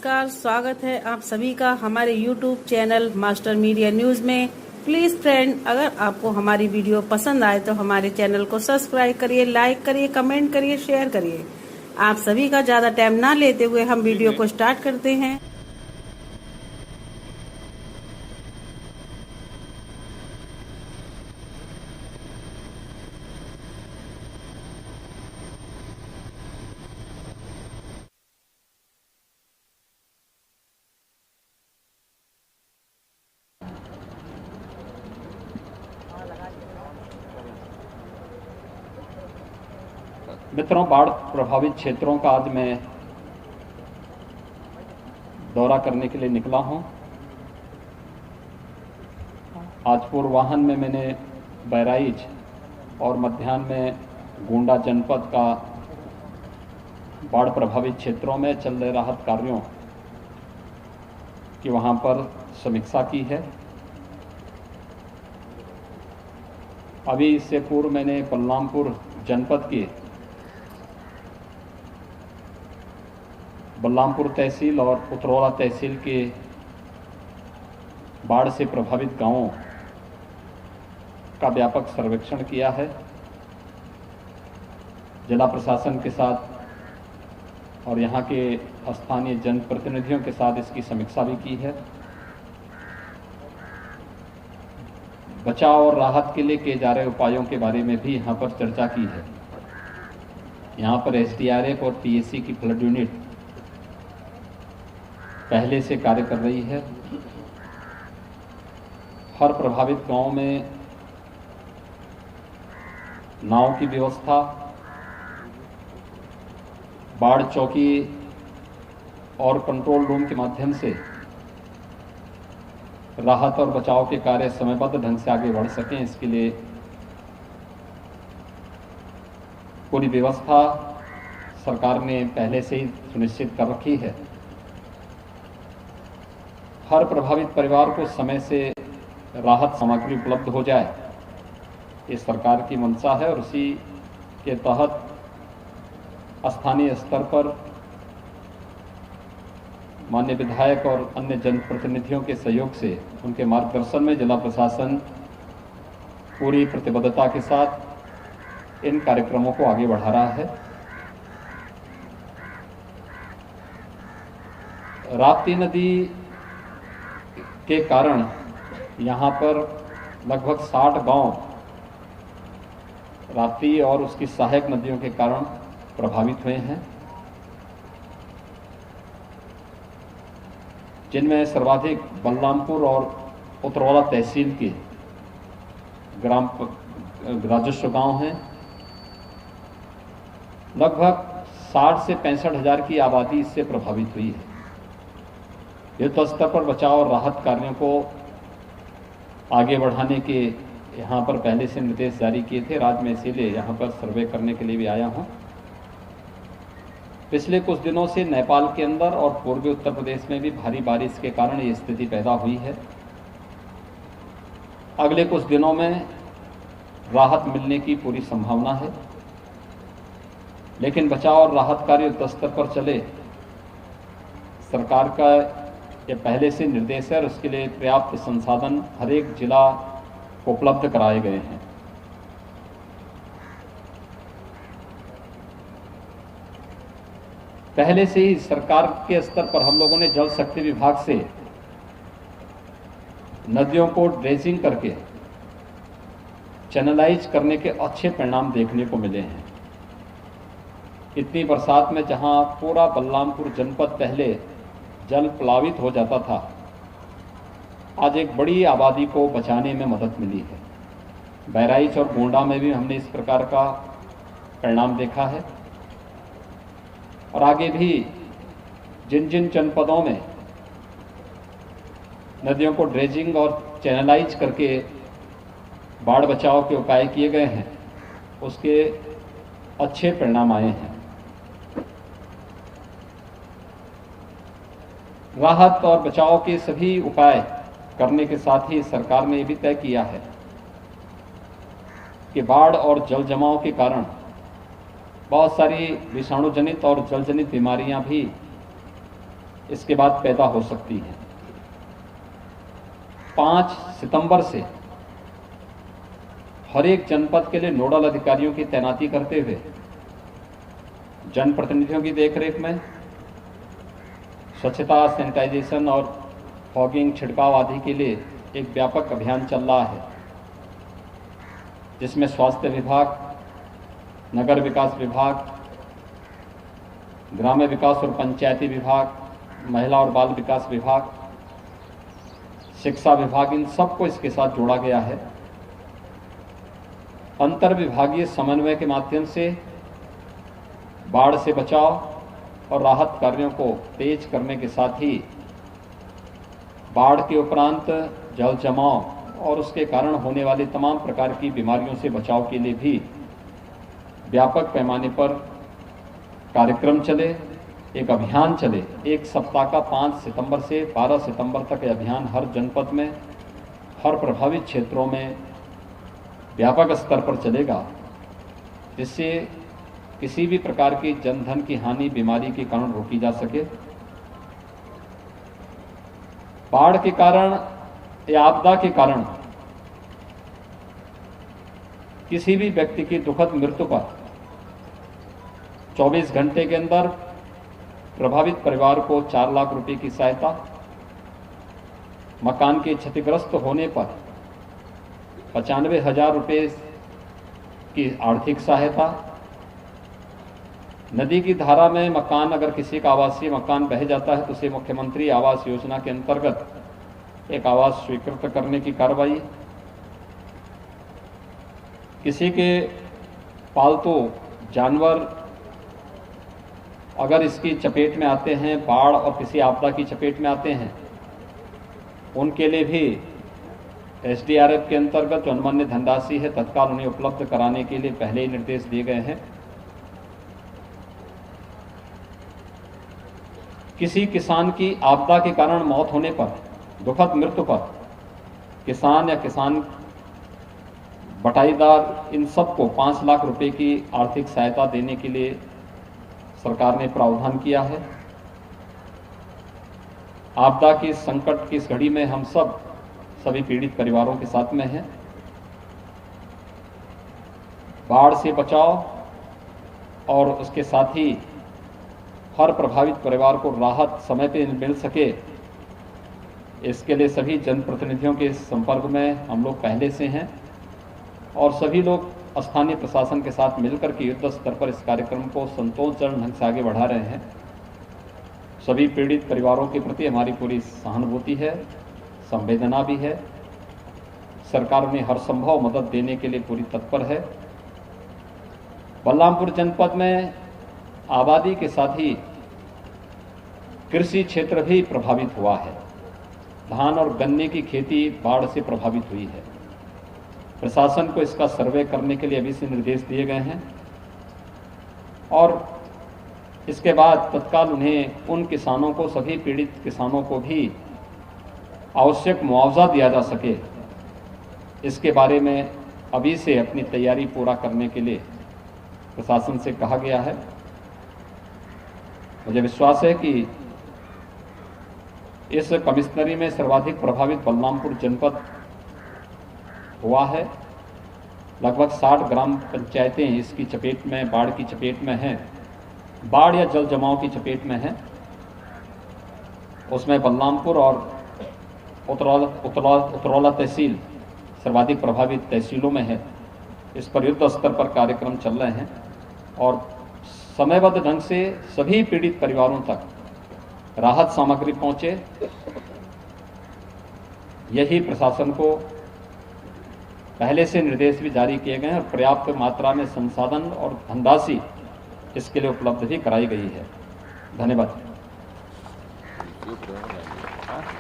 नमस्कार, स्वागत है आप सभी का हमारे YouTube channel master media news में। प्लीज़ फ्रेंड, अगर आपको हमारी वीडियो पसंद आए तो हमारे चैनल को सब्सक्राइब करिए, लाइक करिए, कमेंट करिए, शेयर करिए। आप सभी का ज़्यादा टाइम ना लेते हुए हम वीडियो को स्टार्ट करते हैं। मित्रों, बाढ़ प्रभावित क्षेत्रों का आज मैं दौरा करने के लिए निकला हूं। आज पूर्वाह्न में मैंने बहराइच और मध्याह्न में गोंडा जनपद का बाढ़ प्रभावित क्षेत्रों में चल रहे राहत कार्यों की वहां पर समीक्षा की है। अभी इससे पूर्व मैंने बलरामपुर जनपद के बलरामपुर तहसील और उतरौला तहसील के बाढ़ से प्रभावित गांवों का व्यापक सर्वेक्षण किया है। जिला प्रशासन के साथ और यहां के स्थानीय जनप्रतिनिधियों के साथ इसकी समीक्षा भी की है। बचाव और राहत के लिए किए जा रहे उपायों के बारे में भी यहां पर चर्चा की है। यहां पर एसडीआरएफ और पीएसी की फ्लड यूनिट पहले से कार्य कर रही है। हर प्रभावित गांव में नाव की व्यवस्था, बाढ़ चौकी और कंट्रोल रूम के माध्यम से राहत और बचाव के कार्य समयबद्ध ढंग से आगे बढ़ सकें, इसके लिए पूरी व्यवस्था सरकार ने पहले से ही सुनिश्चित कर रखी है। हर प्रभावित परिवार को समय से राहत सामग्री उपलब्ध हो जाए, ये सरकार की मंशा है और उसी के तहत स्थानीय स्तर पर माननीय विधायक और अन्य जनप्रतिनिधियों के सहयोग से, उनके मार्गदर्शन में जिला प्रशासन पूरी प्रतिबद्धता के साथ इन कार्यक्रमों को आगे बढ़ा रहा है। राप्ती नदी के कारण यहाँ पर लगभग 60 गांव राप्ती और उसकी सहायक नदियों के कारण प्रभावित हुए हैं, जिनमें सर्वाधिक बलरामपुर और उतरौला तहसील के ग्राम राजस्व गांव हैं। लगभग 60 से 65 हजार की आबादी इससे प्रभावित हुई है। युद्ध स्तर पर बचाव और राहत कार्यों को आगे बढ़ाने के यहाँ पर पहले से निर्देश जारी किए थे। आज मैं इसीलिए यहाँ पर सर्वे करने के लिए भी आया हूँ। पिछले कुछ दिनों से नेपाल के अंदर और पूर्वी उत्तर प्रदेश में भी भारी बारिश के कारण ये स्थिति पैदा हुई है। अगले कुछ दिनों में राहत मिलने की पूरी संभावना है, लेकिन बचाव और राहत कार्य युद्ध स्तर पर चले, सरकार का ये पहले से निर्देश है और उसके लिए पर्याप्त संसाधन हर एक जिला को उपलब्ध कराए गए हैं। पहले से ही सरकार के स्तर पर हम लोगों ने जल शक्ति विभाग से नदियों को ड्रेजिंग करके चैनलाइज करने के अच्छे परिणाम देखने को मिले हैं। इतनी बरसात में जहां पूरा बलरामपुर जनपद पहले जल प्लावित हो जाता था, आज एक बड़ी आबादी को बचाने में मदद मिली है। बहराइच और गोंडा में भी हमने इस प्रकार का परिणाम देखा है और आगे भी जिन जिन जनपदों में नदियों को ड्रेजिंग और चैनलाइज करके बाढ़ बचाव के उपाय किए गए हैं, उसके अच्छे परिणाम आए हैं। राहत और बचाव के सभी उपाय करने के साथ ही सरकार ने यह भी तय किया है कि बाढ़ और जल जमाव के कारण बहुत सारी विषाणु जनित और जल जनित बीमारियां भी इसके बाद पैदा हो सकती है। 5 सितंबर से हर एक जनपद के लिए नोडल अधिकारियों की तैनाती करते हुए जनप्रतिनिधियों की देखरेख में स्वच्छता, सैनिटाइजेशन और फॉगिंग, छिड़काव आदि के लिए एक व्यापक अभियान चल रहा है, जिसमें स्वास्थ्य विभाग, नगर विकास विभाग, ग्राम्य विकास और पंचायती विभाग, महिला और बाल विकास विभाग, शिक्षा विभाग, इन सबको इसके साथ जोड़ा गया है। अंतर विभागीय समन्वय के माध्यम से बाढ़ से बचाव और राहत कार्यों को तेज करने के साथ ही बाढ़ के उपरांत जल जमाव और उसके कारण होने वाली तमाम प्रकार की बीमारियों से बचाव के लिए भी व्यापक पैमाने पर कार्यक्रम चले, एक अभियान चले। एक सप्ताह का 5 सितंबर से 12 सितंबर तक यह अभियान हर जनपद में, हर प्रभावित क्षेत्रों में व्यापक स्तर पर चलेगा, जिससे किसी भी प्रकार की जनधन की हानि, बीमारी के कारण रोकी जा सके। बाढ़ के कारण या आपदा के कारण किसी भी व्यक्ति की दुखद मृत्यु पर 24 घंटे के अंदर प्रभावित परिवार को 4 लाख रुपए की सहायता, मकान के क्षतिग्रस्त होने पर 95,000 रुपये की आर्थिक सहायता, नदी की धारा में मकान, अगर किसी का आवासीय मकान बह जाता है तो उसे मुख्यमंत्री आवास योजना के अंतर्गत एक आवास स्वीकृत करने की कार्रवाई, किसी के पालतू जानवर अगर इसकी चपेट में आते हैं, बाढ़ और किसी आपदा की चपेट में आते हैं, उनके लिए भी एसडीआरएफ के अंतर्गत जो अनुमान्य धनराशि है तत्काल उन्हें उपलब्ध कराने के लिए पहले ही निर्देश दिए गए हैं। किसी किसान की आपदा के कारण मौत होने पर, दुखद मृत्यु पर किसान या किसान बटाईदार, इन सबको 5 लाख रुपए की आर्थिक सहायता देने के लिए सरकार ने प्रावधान किया है। आपदा की संकट की इस घड़ी में हम सभी पीड़ित परिवारों के साथ में हैं। बाढ़ से बचाव और उसके साथ ही हर प्रभावित परिवार को राहत समय पे मिल सके, इसके लिए सभी जनप्रतिनिधियों के संपर्क में हम लोग पहले से हैं और सभी लोग स्थानीय प्रशासन के साथ मिलकर के युद्ध स्तर पर इस कार्यक्रम को संतोषजनक ढंग से आगे बढ़ा रहे हैं। सभी पीड़ित परिवारों के प्रति हमारी पूरी सहानुभूति है, संवेदना भी है। सरकार उन्हें हर संभव मदद देने के लिए पूरी तत्पर है। बलरामपुर जनपद में आबादी के साथ ही कृषि क्षेत्र भी प्रभावित हुआ है। धान और गन्ने की खेती बाढ़ से प्रभावित हुई है। प्रशासन को इसका सर्वे करने के लिए अभी से निर्देश दिए गए हैं और इसके बाद तत्काल उन्हें, उन किसानों को, सभी पीड़ित किसानों को भी आवश्यक मुआवजा दिया जा सके, इसके बारे में अभी से अपनी तैयारी पूरा करने के लिए प्रशासन से कहा गया है। मुझे विश्वास है कि इस कमिश्नरी में सर्वाधिक प्रभावित बलरामपुर जनपद हुआ है। लगभग 60 ग्राम पंचायतें इसकी चपेट में, बाढ़ की चपेट में हैं, बाढ़ या जल जमाव की चपेट में हैं। उसमें बलरामपुर और उतरौला तहसील सर्वाधिक प्रभावित तहसीलों में है। इस पर युद्ध स्तर पर कार्यक्रम चल रहे हैं और समयबद्ध ढंग से सभी पीड़ित परिवारों तक राहत सामग्री पहुंचे, यही प्रशासन को पहले से निर्देश भी जारी किए गए हैं और पर्याप्त मात्रा में संसाधन और धनराशि इसके लिए उपलब्ध भी कराई गई है। धन्यवाद।